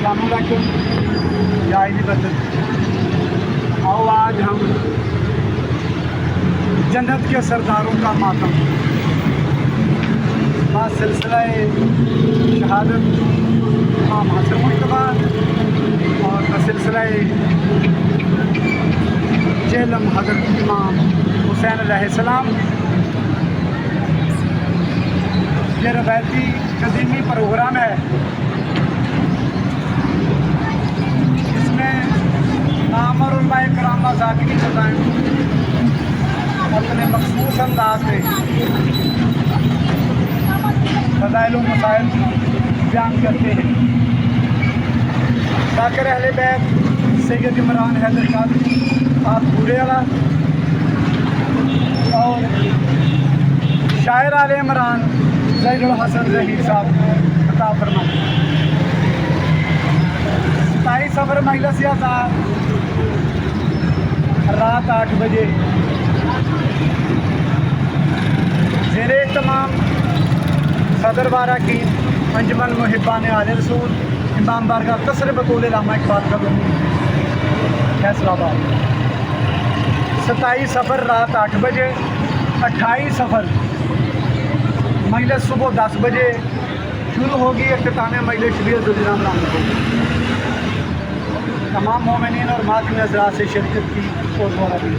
अस्सलामुअलैकुम जायज़ी बदल। आओ आज हम जन्नत के सरदारों का मातम सिलसिला शहादत इमाम हसन मुश्तबा और सिलसिला जेलम हज़रत इमाम हुसैन अलैहिस्सलाम, ये रवायती कदीमी प्रोग्राम है। इसमें नामवर उलमाए किराम ज़ाकिरीन अपने मखसूस अंदाज में फ़ज़ाइल व मसाइल बयान करते हैं। ज़ाकिर अहले बैत सैयद इमरान हैदर कादरी आप बूढ़े वाला और शायर आले इमरान ज़हीरुल हसन ज़हीर साहब अता फरमाते। 27 सफ़र मजलिस आज़ाद रात 8 बजे ज़ेरे तमाम सदर बारा की अंजुमन मुहिब्बान आले रसूल इमाम बारगाह तसर बतौल इल्लामा इकबाल का फैसलाबाद। 27 सफ़र रात 8 बजे, 28 सफ़र मजलिस सुबह 10 बजे शुरू होगी। इख्तिताम मजलिस शबीर नाम होगी। तमाम मोमिनीन और मातमी हज़रात से शिरकत की और द्वारा दी।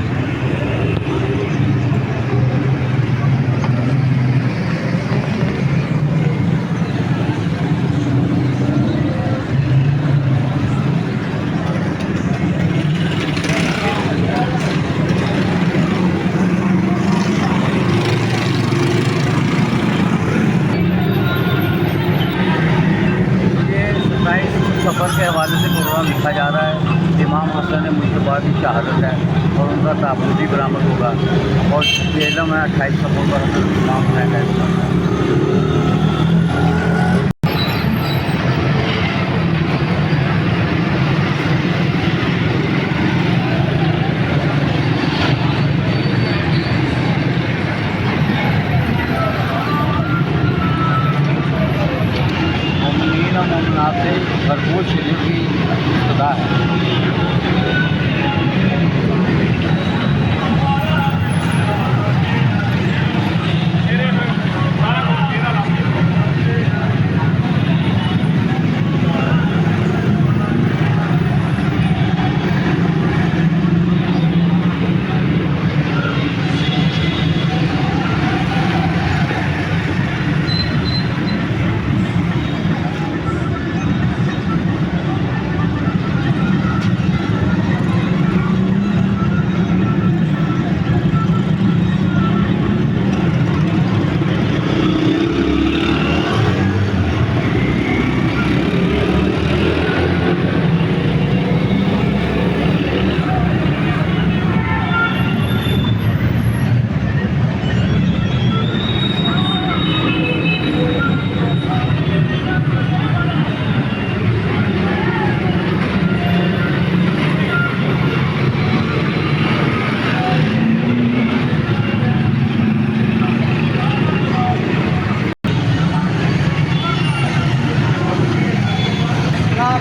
सफ़र के हवाले से प्रोग्राम लिखा जा रहा है। इमाम हसन मुश्तबा की शहादत है और उनका ताबूत बरामद होगा और जेलम है 28 सफ़र पर इमाम है। से भरपूर शरीर की इब्तिदा है।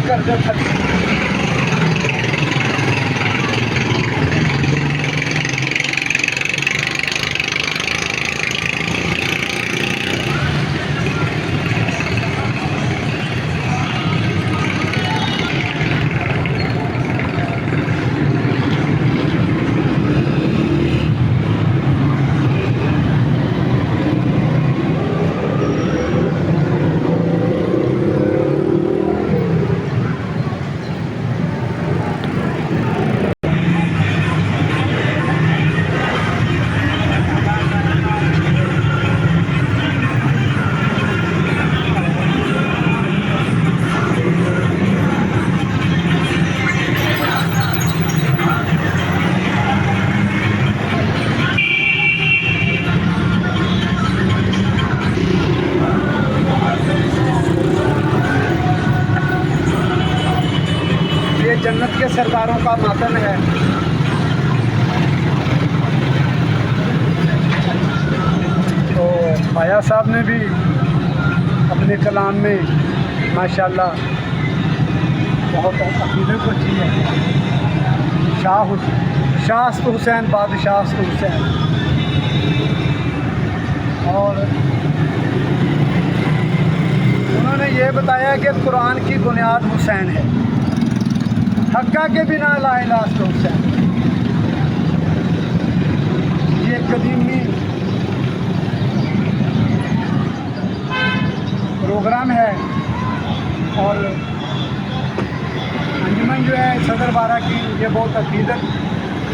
कर दे जन्नत के सरदारों का मातम है। तो आया साहब ने भी अपने कलाम में माशाल्लाह बहुत अकीदत को अच्छी है। शास्त हुसैन बादशाह हुसैन, और उन्होंने ये बताया कि कुरान की बुनियाद हुसैन है, हक्का के बिना ला इलाहा इल्लल्लाह हुसैन। ये कदीमी प्रोग्राम है और अंजुमन जो है सदर बारा की, ये बहुत अकीदत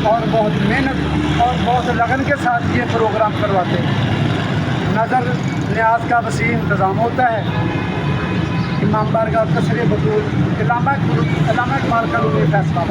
और बहुत मेहनत और बहुत लगन के साथ ये प्रोग्राम करवाते हैं। नज़र न्याज का वसी इंतज़ाम होता है। इमाम बारगाह तशरीफ़ बतूल इलामा इकबाल का फैसला।